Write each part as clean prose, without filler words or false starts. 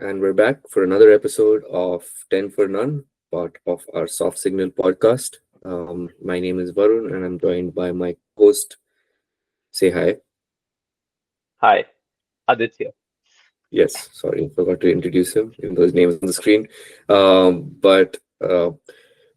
And we're back for another episode of 10 for None, part of our Soft Signal podcast. My name is Varun, and I'm joined by my host. Say hi. Hi, Aditya. Yes, sorry, I forgot to introduce him, even though his name is on the screen. But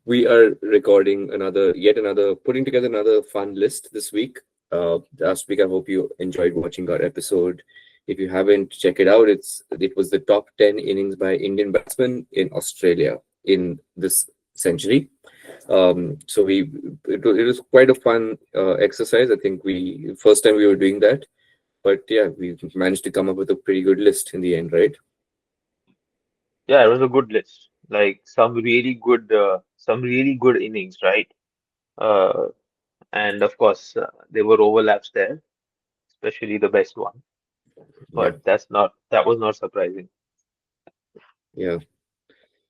we are recording yet another, putting together another fun list this week. Last week, I hope you enjoyed watching our episode. If you haven't, check it out. It was the top 10 innings by Indian batsmen in Australia in this century. It was quite a fun exercise. I think we first time we were doing that, but yeah, we managed to come up with a pretty good list in the end, right? Yeah, it was a good list. Like some really good innings, right? Uh, and of course, there were overlaps there, especially the best one. Yeah, But that was not surprising. yeah.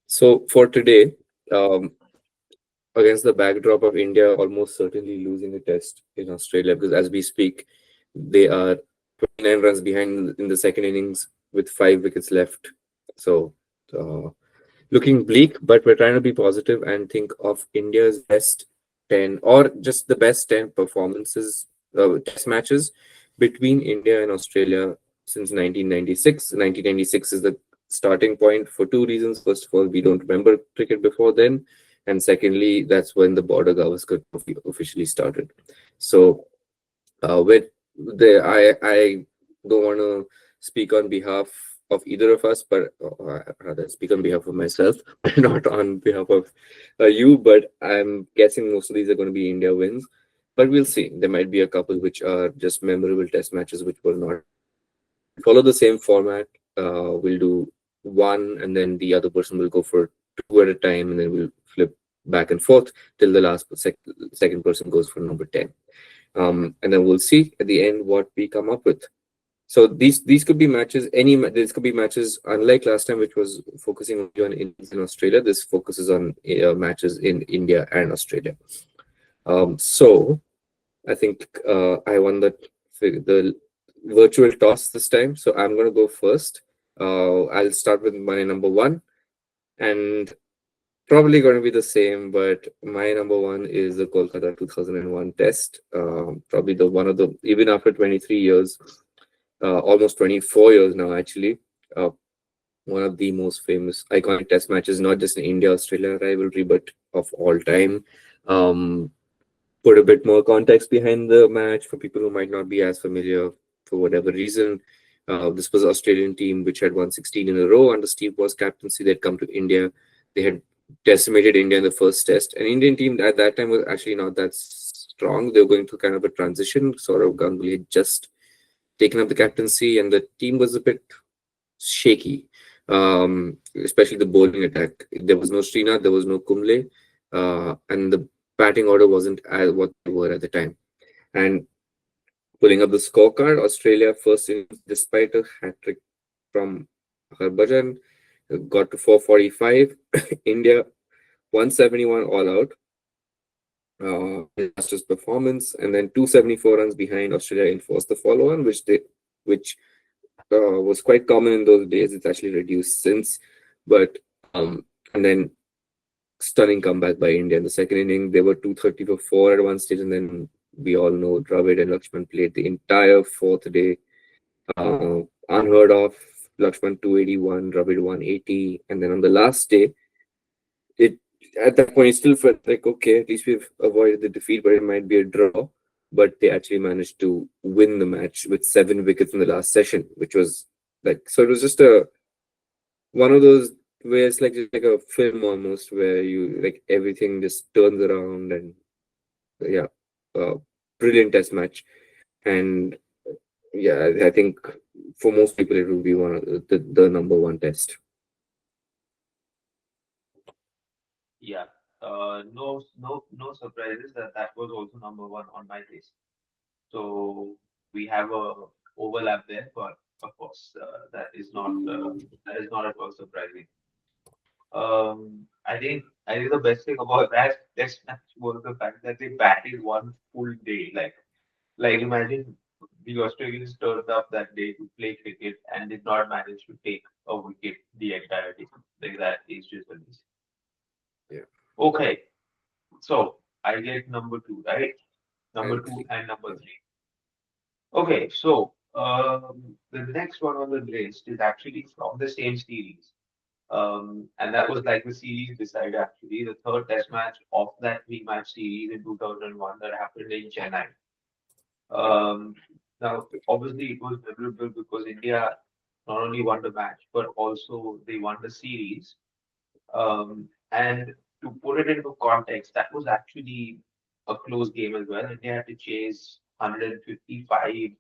So for today, um, against the backdrop of India almost certainly losing a test in Australia, because as we speak, they are 29 runs behind in the second innings with 5 wickets left. So, uh, looking bleak, but we're trying to be positive and think of India's best 10 or just the best 10 performances, test matches between India and Australia since 1996. 1996 is the starting point for two reasons. First of all, we don't remember cricket before then. And secondly, that's when the border Gavaskar Trophy officially started. So, with I don't want to speak on behalf of either of us, but rather speak on behalf of myself, not on behalf of you. But I'm guessing most of these are going to be India wins. But we'll see. There might be a couple which are just memorable test matches which were not. We'll follow the same format. We'll do one, and then the other person will go for two at a time, and then we'll flip back and forth till the second person goes for number 10. And then we'll see at the end what we come up with. So these could be matches. These could be matches. Unlike last time, which was focusing only on Indians in Australia, this focuses on matches in India and Australia. So I think I won the virtual toss this time. So I'm gonna go first. I'll start with my number one, and probably going to be the same, but my number one is the Kolkata 2001 test. Probably the one of the, even after 23 years, almost 24 years now, actually, uh, one of the most famous, iconic test matches, not just in India Australia rivalry, but of all time. Um, put a bit more context behind the match for people who might not be as familiar for whatever reason. This was an Australian team which had won 16 in a row under Steve Waugh's captaincy. They'd come to India. They had decimated India in the first test. An Indian team at that time was actually not that strong. They were going through kind of a transition. Sort of Ganguly had just taken up the captaincy, and the team was a bit shaky, especially the bowling attack. There was no Srinath, there was no Kumble, and the batting order wasn't as what they were at the time. And pulling up the scorecard, Australia first innings, despite a hat trick from Harbhajan, got to 445. India 171 all out. Disastrous performance, and then 274 runs behind. Australia enforced the follow-on, which was quite common in those days. It's actually reduced since, but and then stunning comeback by India in the second inning. They were 230 for four at one stage, and then we all know Dravid and Lakshman played the entire fourth day. Unheard of. Lakshman 281, Dravid 180, and then on the last day, it at that point it still felt like okay, at least we've avoided the defeat, but it might be a draw. But they actually managed to win the match with 7 wickets in the last session, which was like so. It was just a one of those where it's like just like a film almost, where you like everything just turns around and yeah, uh, brilliant test match. And yeah, I think for most people it will be one of the number one test. Yeah. No surprises that was also number one on my list. So we have a overlap there, but of course that is not at all surprising. I think the best thing about that test match was the fact that they batted one full day. Like imagine. the Australians turned up that day to play cricket and did not manage to take a wicket the entire day. Like that is just amazing. Yeah. Okay, so I get number two, right? Number And two three. and number Yeah. three. Okay, so the next one on the list is actually from the same series. And that was like the series decided actually, the third test match of that three-match series in 2001 that happened in Chennai. Yeah. Um, Now, obviously, it was memorable because India not only won the match, but also they won the series. And to put it into context, that was actually a close game as well. India had to chase 155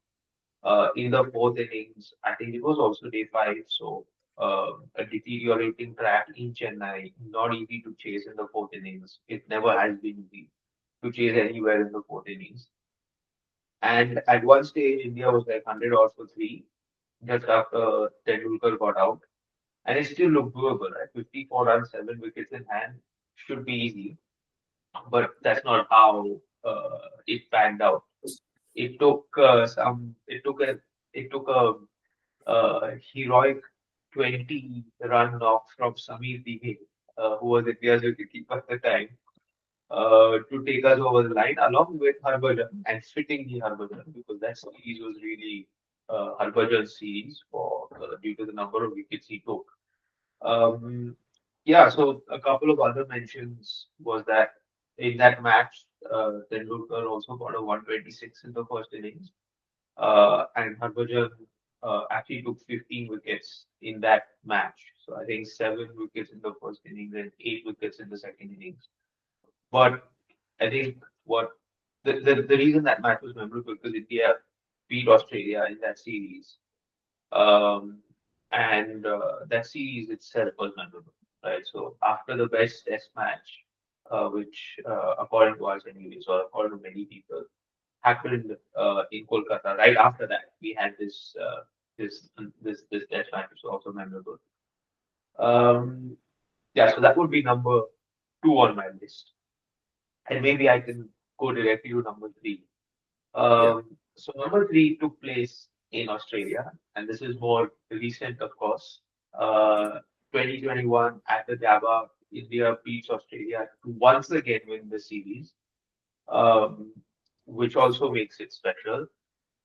in the fourth innings. I think it was also day five, so a deteriorating track in Chennai, not easy to chase in the fourth innings. It never has been easy to chase anywhere in the fourth innings. And at one stage, India was like 100 off for three, just after Tendulkar got out. And it still looked doable, right? 54 runs, seven wickets in hand should be easy, but that's not how it panned out. It took it took a heroic 20 run knock from Samir Dighe, who was India's wicketkeeper at the time, to take us over the line, along with Harbhajan and fittingly Harbhajan, because that series was really Harbhajan's series for due to the number of wickets he took. Um, yeah, so a couple of other mentions was that in that match, Tendulkar also got a 126 in the first innings, and Harbhajan actually took 15 wickets in that match. So I think seven wickets in the first innings and eight wickets in the second innings. But I think what the reason that match was memorable because India beat Australia in that series. Um, and that series itself was memorable, right? So after the best test match, which according to us anyways, or according to many people, happened in Kolkata. Right after that, we had this test match, which was also memorable. Um, yeah, so that would be number two on my list, and maybe I can go directly to number three. Yeah. So number three took place in Australia, and this is more recent, of course. Uh, 2021 at the Gabba, India beats Australia to once again win the series, um, which also makes it special.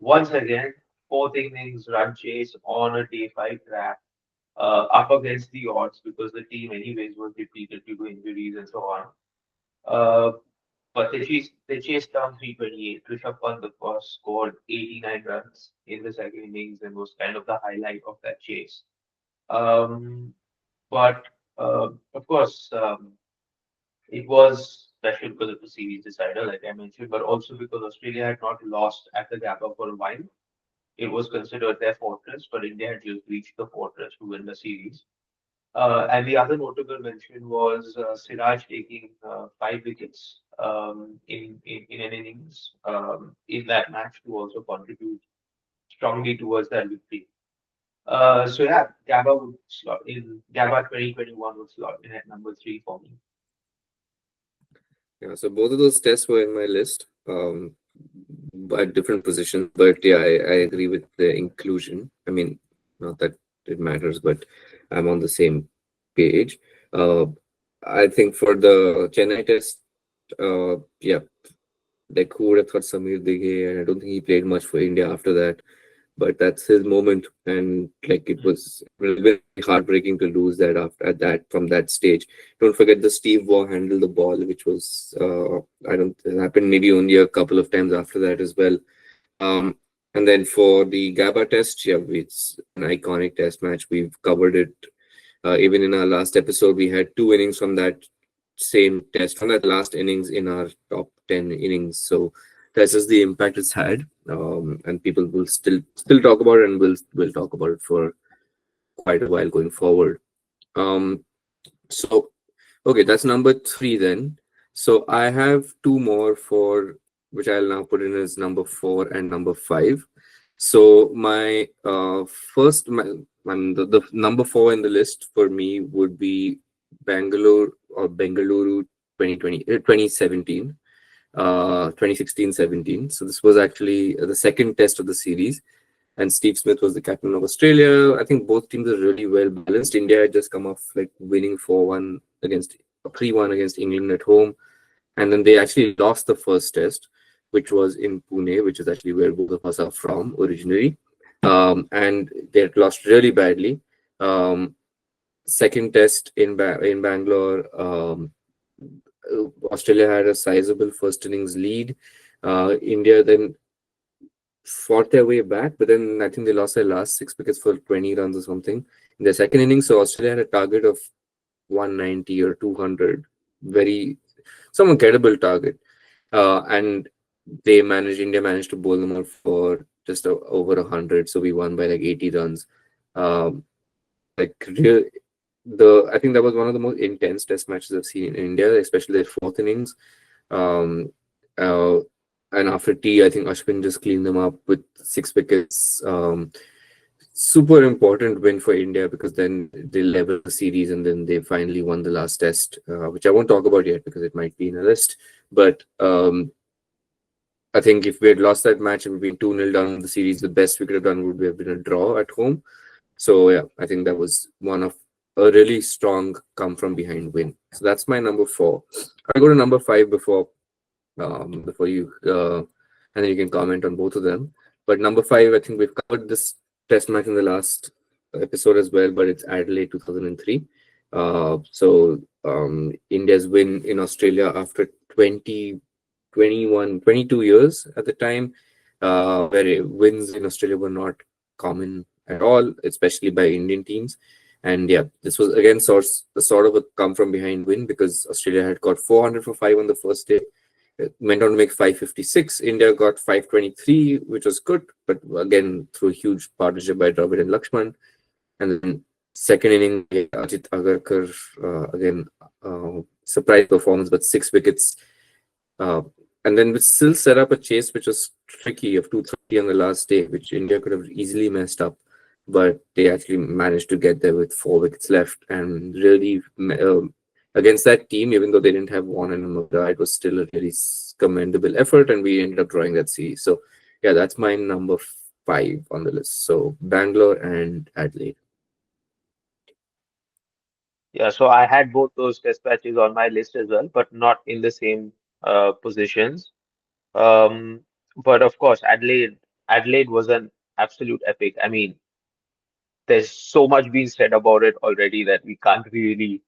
Once again, fourth innings run chase on a day five track, up against the odds because the team, anyways, was depleted due to injuries and so on. Uh, but they chased down 328. Rishabh Pant, of course, scored 89 runs in the second innings and was kind of the highlight of that chase. Um, but of course, it was special because of the series decider, like I mentioned, but also because Australia had not lost at the Gabba for a while. It was considered their fortress, but India had just reached the fortress to win the series. And the other notable mention was Siraj taking five wickets in an innings in that match to also contribute strongly towards that victory. So yeah, Gabba would slot in Gabba 2021 would slot in at number three for me. Yeah. So both of those tests were in my list, at different positions. But yeah, I agree with the inclusion. I mean, not that it matters, but I'm on the same page. Uh, I think for the Chennai test, yeah, like who would have thought Samir Dighe, and I don't think he played much for India after that. But that's his moment, and like it Hmm. was really heartbreaking to lose that after at that from that stage. Don't forget the Steve Waugh handled the ball, which was I don't it happened maybe only a couple of times after that as well. Um, and then for the Gabba test, yeah, it's an iconic test match. We've covered it even in our last episode. We had two innings from that same test, from that last innings in our top 10 innings. So that's just the impact it's had. And people will still talk about it, and will talk about it for quite a while going forward. Um, so okay, that's number three then. So I have two more for which I'll now put in as number four and number five. So my first, the number four in the list for me would be Bangalore or Bengaluru 2017. 2016-17. So this was actually the second test of the series, and Steve Smith was the captain of Australia. I think both teams are really well balanced. India had just come off like winning 4-1 against 3-1 against England at home, and then they actually lost the first test, which was in Pune, which is actually where both of us are from originally. And they had lost really badly. Second test in Bangalore, Australia had a sizable first innings lead. India then fought their way back, but then I think they lost their last 6 wickets for 20 runs or something in their second innings. So Australia had a target of 190 or 200, very some gettable target, and India managed to bowl them out for just over 100. So we won by like 80 runs. Um, like real, I think that was one of the most intense test matches I've seen in India, especially their fourth innings. Um, uh, and after tea, I think Ashwin just cleaned them up with 6 wickets. Super important win for India because then they level the series and then they finally won the last test, which I won't talk about yet because it might be in a list. But I think if we had lost that match and we'd been 2-0 down in the series, the best we could have done would have been a draw at home. So yeah, I think that was one of a really strong come from behind win. So that's my number four. I'll go to number five before you and then you can comment on both of them. But number five, I think we've covered this test match in the last episode as well, but it's Adelaide 2003. India's win in Australia after 20, 21, 22 years at the time, where wins in Australia were not common at all, especially by Indian teams. And yeah, this was again sort of a come from behind win because Australia had got 400 for five on the first day. It went on to make 556. India got 523, which was good, but again through a huge partnership by Dravid and Lakshman. And then second inning, Ajit Agarkar again surprise performance, but 6 wickets. Uh, and then we still set up a chase which was tricky of 230 on the last day, which India could have easily messed up, but they actually managed to get there with 4 wickets left and really against that team, even though they didn't have one and Murrah, it was still a really commendable effort, and we ended up drawing that series. So yeah, that's my number five on the list. So Bangalore and Adelaide. Yeah, so I had both those test matches on my list as well, but not in the same positions. Um, but of course, Adelaide was an absolute epic. I mean, there's so much being said about it already that we can't really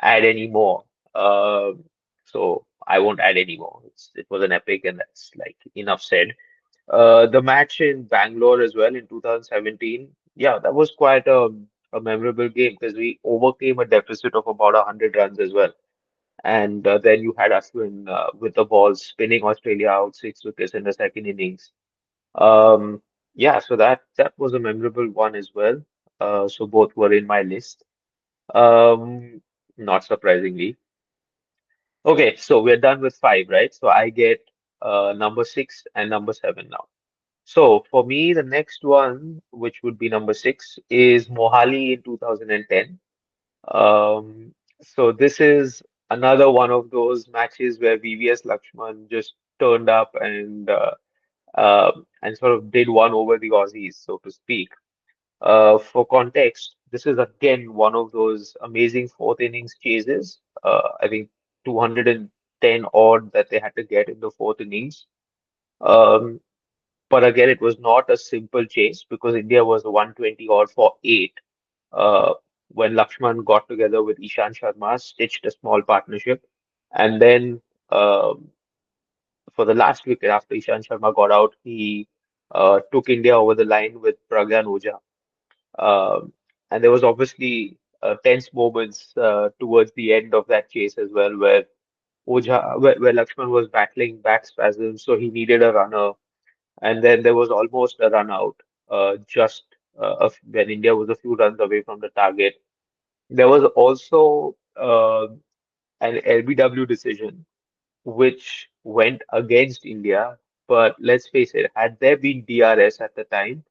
add any more. So I won't add any more. It was an epic, and that's like enough said. The match in Bangalore as well in 2017, yeah, that was quite a memorable game because we overcame a deficit of about 100 runs as well. And then you had Ashwin with the ball spinning Australia out 6 wickets in the second innings. Um, yeah, so that was a memorable one as well. So both were in my list. Um, Not surprisingly. Okay, so we're done with five, right? So I get number six and number seven now. So for me, the next one, which would be number six, is Mohali in 2010. So this is another one of those matches where VVS Lakshman just turned up and sort of did one over the Aussies, so to speak. For context, this is again one of those amazing fourth innings chases. I think 210 odd that they had to get in the fourth innings. Um, but again, it was not a simple chase because India was 120 odd for eight. Uh, when Lakshman got together with Ishan Sharma, stitched a small partnership, and then for the last wicket after Ishan Sharma got out, he took India over the line with Pragyan Oja. Um, and there was obviously tense moments towards the end of that chase as well, where Lakshman was battling back spasms, so he needed a runner, and then there was almost a run out just when India was a few runs away from the target. There was also an LBW decision which went against India, but let's face it, had there been DRS at the time,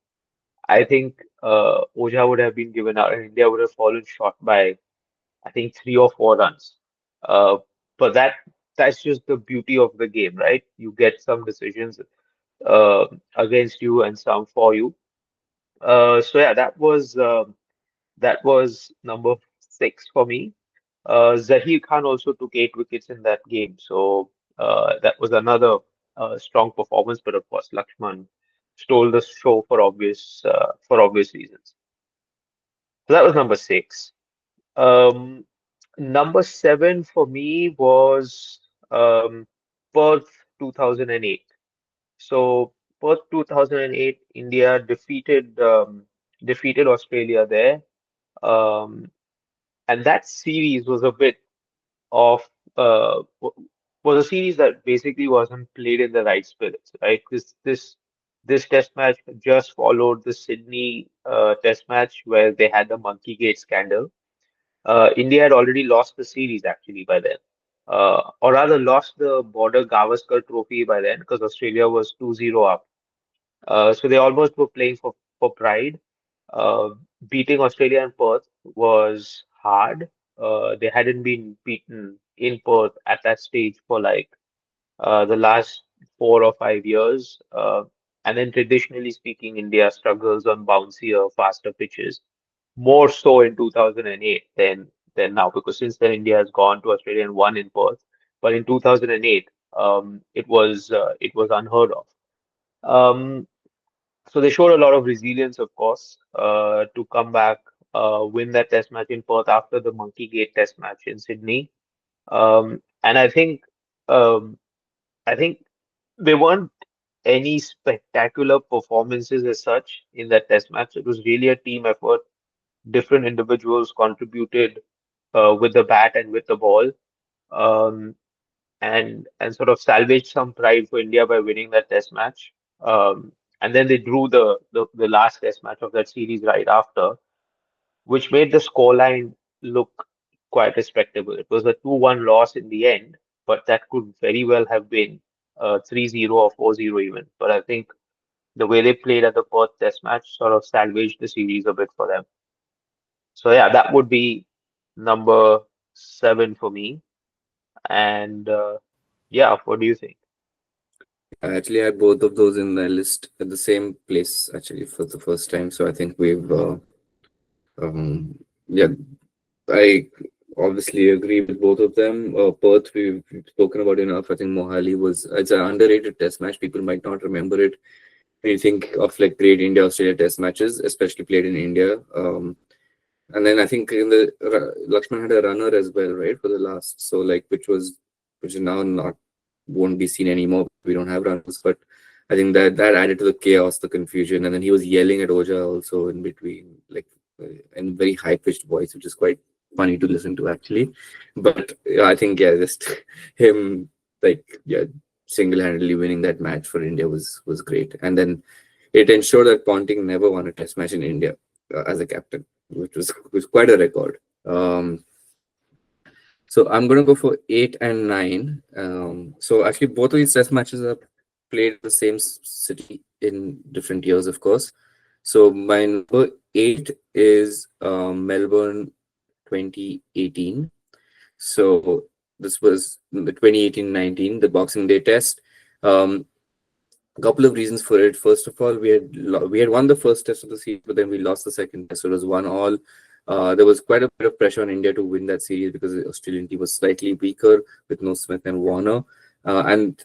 I think Oja would have been given out and India would have fallen short by, I think, 3 or 4 runs. Uh, but that that's just the beauty of the game, right? You get some decisions against you and some for you. So yeah, that was number six for me. Zahir Khan also took 8 wickets in that game, so that was another strong performance. But of course, Lakshman stole the show for obvious reasons. So that was number six. Um, Number seven for me was Perth 2008. So Perth 2008, India defeated Australia there. Um, and that series was a bit of was a series that basically wasn't played in the right spirits, right? This test match just followed the Sydney test match where they had the Monkey Gate scandal. India had already lost the series actually by then, or rather lost the Border Gavaskar Trophy by then because Australia was 2-0 up. So they almost were playing for pride. Uh, Beating Australia in Perth was hard. They hadn't been beaten in Perth at that stage for like the last 4 or 5 years. And then traditionally speaking, India struggles on bouncier, faster pitches, more so in 2008 than now, because since then India has gone to Australia and won in Perth. But in 2008, it was unheard of. Um, so they showed a lot of resilience, of course, to come back, win that test match in Perth after the Monkey Gate test match in Sydney. And um, I think there weren't any spectacular performances as such in that test match. It was really a team effort. Different individuals contributed with the bat and with the ball, um, and sort of salvaged some pride for India by winning that test match. And then they drew the last test match of that series right after, which made the scoreline look quite respectable. It was a 2-1 loss in the end, but that could very well have been 3-0 or 4-0 even. But I think the way they played at the Perth test match sort of salvaged the series a bit for them. So yeah, that would be number seven for me. And yeah, what do you think? I actually had both of those in the list at the same place actually for the first time. So I think yeah, I obviously agree with both of them. Perth, we've spoken about enough. I think Mohali it's an underrated test match. People might not remember it when you think of like great India Australia test matches, especially played in India. And then I think in the Lakshman had a runner as well, right, for the last. So like which is now not won't be seen anymore. We don't have runners, but I think that added to the chaos, the confusion, and then he was yelling at Oja also in between, like in very high pitched voice, which is quite funny to listen to actually. But yeah, I think yeah, just him like yeah single handedly winning that match for India was great, and then it ensured that Ponting never won a Test match in India as a captain, which was quite a record. Um, so I'm gonna go for 8 and 9. So actually, both of these Test matches are played in the same city in different years, of course. So my number 8 is Melbourne 2018. So this was the 2018-19, the Boxing Day Test. Um, a couple of reasons for it. First of all, we had won the first test of the series, but then we lost the second test. So it was 1-1. There was quite a bit of pressure on India to win that series because the Australian team was slightly weaker with no Smith and Warner. And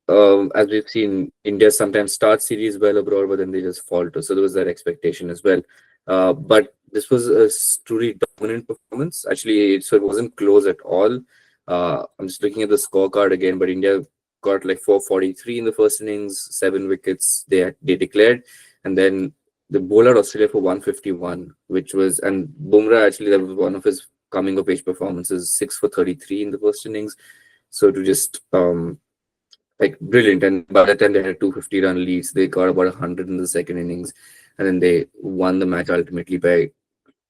as we've seen, India sometimes starts series well abroad, but then they just falter. So there was that expectation as well. But this was a truly dominant performance. Actually, so it wasn't close at all. I'm just looking at the scorecard again, but India got like 443 in the first innings, 7 wickets they declared, and then the bowler Australia for 151, which was and Bumrah actually that was one of his coming of age performances, 6 for 33 in the first innings. So to just like brilliant. And by the time they had 250-run leads, they got about 100 in the second innings, and then they won the match ultimately by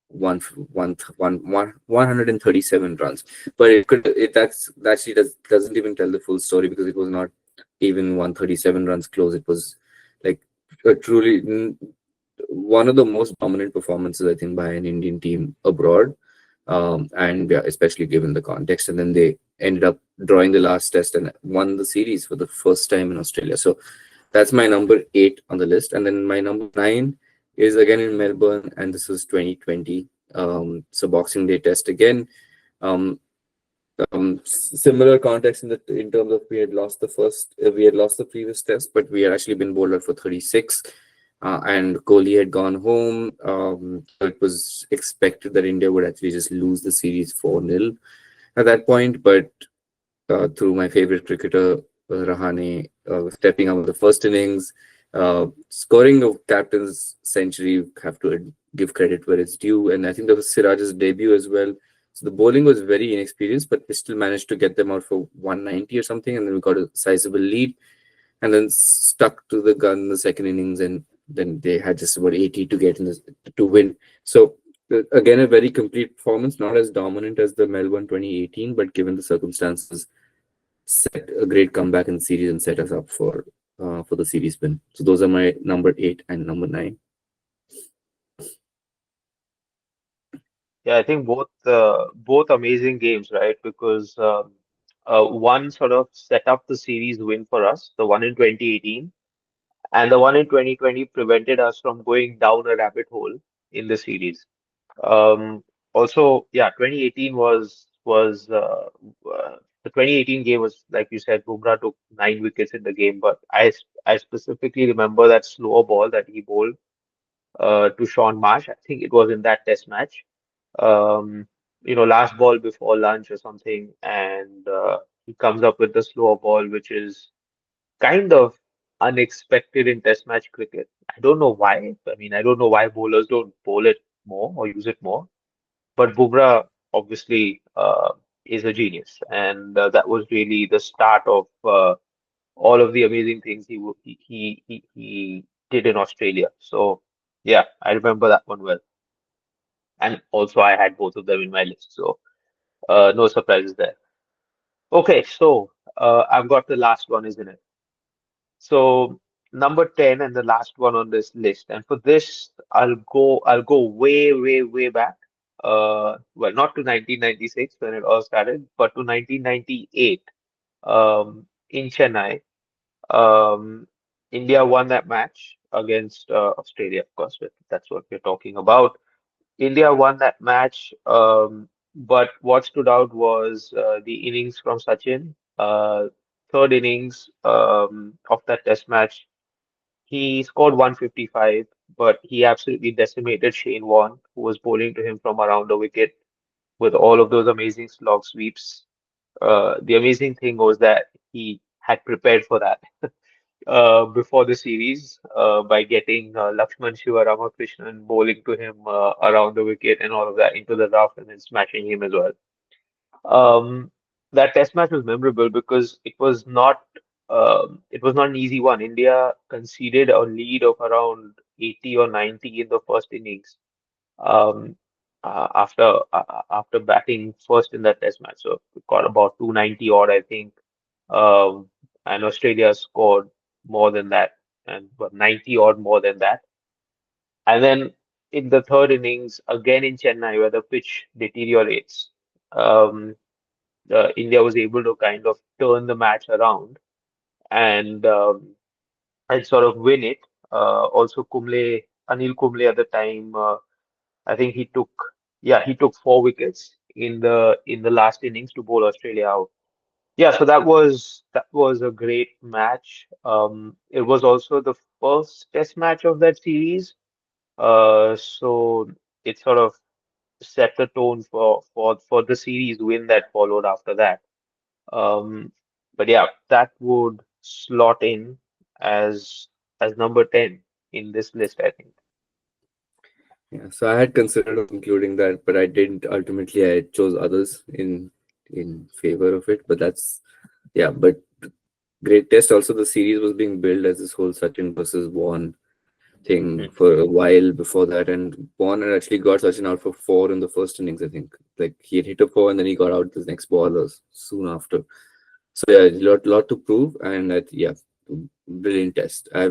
137 runs. But that actually doesn't even tell the full story because it was not even 137 runs close. It was like a truly one of the most dominant performances I think by an Indian team abroad. and yeah, especially given the context. And then they ended up drawing the last test and won the series for the first time in Australia. So that's my number 8 on the list. And then my number 9 is again in Melbourne, and this was 2020. So Boxing Day test again. Um, Similar context in terms of we had lost the previous test, but we had actually been bowled out for 36, and Kohli had gone home. So it was expected that India would actually just lose the series 4-0 at that point, but through my favorite cricketer, Rahane, stepping up in the first innings, scoring a captain's century. You have to give credit where it's due. And I think that was Siraj's debut as well. So the bowling was very inexperienced, but we still managed to get them out for 190 or something. And then we got a sizable lead, and then stuck to the gun in the second innings. And then they had just about 80 to get in to win. So again, a very complete performance, not as dominant as the Melbourne 2018, but given the circumstances, set a great comeback in the series and set us up for the series win. So those are my number 8 and number 9. Yeah, I think both amazing games, right? Because one sort of set up the series win for us, the one in 2018, and the one in 2020 prevented us from going down a rabbit hole in the series. Also, yeah, 2018 the 2018 game was, like you said, Bumrah took 9 wickets in the game, but I specifically remember that slower ball that he bowled to Sean Marsh. I think it was in that test match. Um, last ball before lunch or something, and he comes up with the slower ball, which is kind of unexpected in test match cricket. I don't know why. I mean, I don't know why bowlers don't bowl it more or use it more. But Bumrah obviously is a genius, and that was really the start of all of the amazing things he did in Australia. So yeah, I remember that one well. And also I had both of them in my list, so no surprises there. Okay, so I've got the last one, isn't it? So number 10 and the last one on this list. And for this, I'll go way, way, way back. Well, not to 1996 when it all started, but to 1998. In Chennai, um, India won that match against Australia, of course. But that's what we're talking about. India won that match, but what stood out was the innings from Sachin. Third innings of that test match, he scored 155, but he absolutely decimated Shane Warne, who was bowling to him from around the wicket with all of those amazing slog sweeps. The amazing thing was that he had prepared for that before the series by getting Lakshman Sivaramakrishnan bowling to him around the wicket and all of that into the rough and then smashing him as well. Um, that test match was memorable because it was not an easy one. India conceded a lead of around 80 or 90 in the first innings um, after batting first in that test match. So we got about 290 odd, I think, um, and Australia scored more than that, and 90 odd more than that. And then in the third innings, again in Chennai, where the pitch deteriorates, um, India was able to kind of turn the match around and sort of win it. Also, Anil Kumble at the time, I think he took 4 wickets in the last innings to bowl Australia out. Yeah, so that was a great match. It was also the first Test match of that series, so it sort of set the tone for the series win that followed after that. Um, but yeah, that would slot in as number 10 in this list, I think. Yeah, so I had considered of including that, but I didn't. Ultimately, I chose others in favor of it. But that's yeah. But great test. Also, the series was being billed as this whole Sachin versus Vaughan thing Mm. for a while before that, and Vaughan had actually got Sachin out for 4 in the first innings. I think like he had hit a 4 and then he got out the next ball or soon after. So yeah, lot to prove, and yeah, brilliant test. I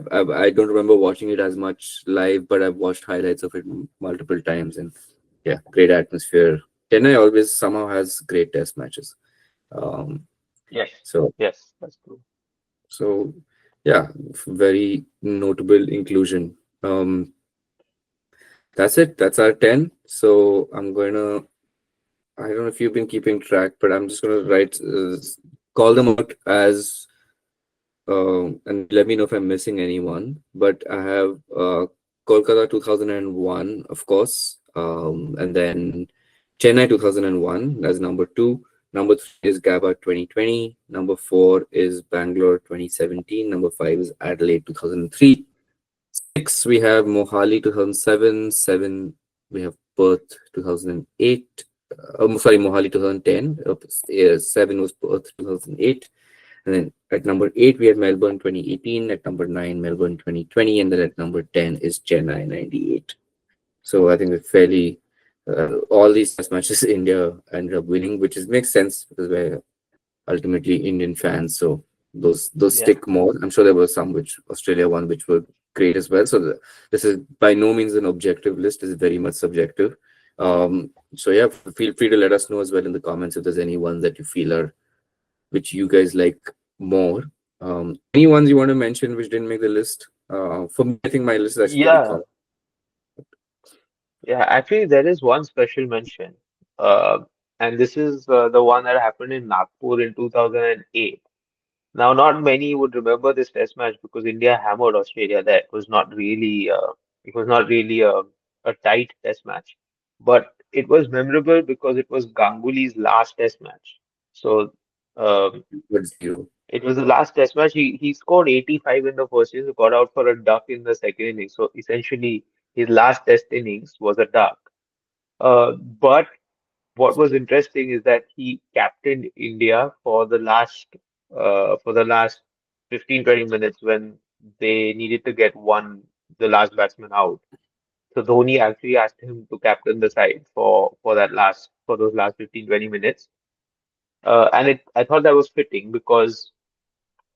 don't remember watching it as much live, but I've watched highlights of it multiple times, and yeah, great atmosphere. Chennai always somehow has great test matches. Um, Yes, so yes, that's true. so yeah, very notable inclusion. That's it. That's our 10. So I'm going to, I don't know if you've been keeping track, but I'm just going to write, call them out as, and let me know if I'm missing anyone. But I have Kolkata 2001, of course, and then Chennai 2001 as number two. Number three is Gaba 2020. Number four is Bangalore 2017. Number five is Adelaide 2003. Six, we have Mohali 2007. Seven, we have Perth 2008. Sorry, Mohali 2010. Seven was Perth 2008. And then at number eight, we have Melbourne 2018. At number nine, Melbourne 2020. And then at number 10 is Chennai 98. So I think we're fairly, all these test matches, India ended up winning, which is makes sense because we're ultimately Indian fans. So those Yeah, stick more. I'm sure there were some which Australia won, which were great as well. So this is by no means an objective list. This is very much subjective. So yeah, feel free to let us know as well in the comments if there's any ones that you feel are which you guys like more. Any ones you want to mention which didn't make the list? For me, I think my list is actually very yeah, common. yeah. Actually, there is one special mention, uh, and this is the one that happened in Nagpur in 2008. Now, not many would remember this test match because India hammered Australia there. It was not really a tight test match, but it was memorable because it was Ganguly's last test match. So, um, But zero. it was the last test match. He scored 85 in the first innings, got out for a duck in the second innings. So essentially, his last test innings was a duck. But what was interesting is that he captained India for the last 15-20 minutes when they needed to get the last batsman out. So Dhoni actually asked him to captain the side for those last 15-20 minutes. And I thought that was fitting because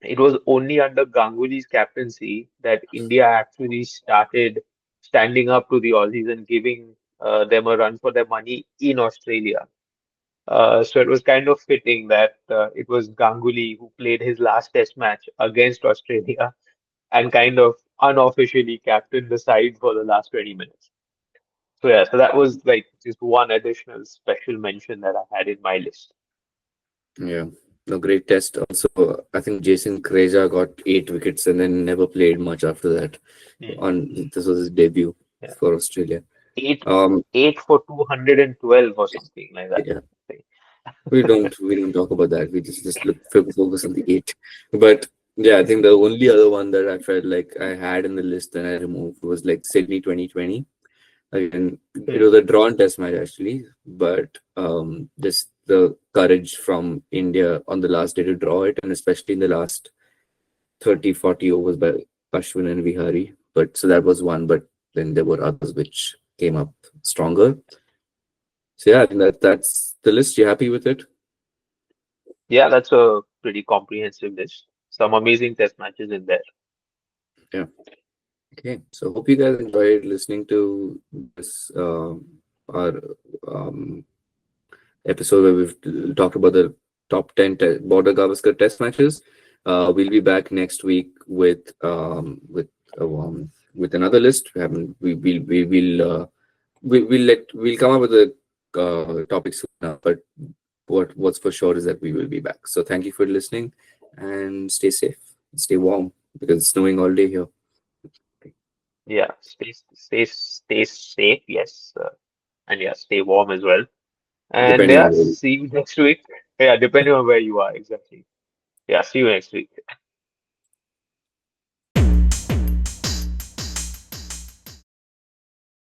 it was only under Ganguly's captaincy that India actually started standing up to the Aussies and giving them a run for their money in Australia. So it was kind of fitting that it was Ganguly who played his last test match against Australia and kind of unofficially captained the side for the last 20 minutes. So yeah, so that was like just one additional special mention that I had in my list. Yeah. No, great test. Also, I think Jason Kreja got 8 wickets and then never played much after that. Hmm. On this was his debut Yeah. for Australia. Eight Um, eight for 212 or something like that. yeah, we don't talk about that. We just look focus on the eight. But yeah, I think the only other one that I felt like I had in the list and I removed was like Sydney 2020. Again, it Hmm. was a drawn test match actually, but just the courage from India on the last day to draw it, and especially in the last 30, 40 overs by Ashwin and Vihari. But so that was one, but then there were others which came up stronger. So yeah, I think that's the list. You happy with it? Yeah, that's a pretty comprehensive list. Some amazing test matches in there. Yeah. Okay. So hope you guys enjoyed listening to this our um, episode where we've talked about the top 10 border Gavaskar test matches. We'll be back next week with another list. We haven't we'll come up with a topic soon now, but what's for sure is that we will be back. So thank you for listening and stay safe, stay warm because it's snowing all day here. Yeah, stay safe, yes, and yeah, stay warm as well. And Depending yeah, on where see you next week. Yeah, depending on where you are, exactly. Yeah, see you next week.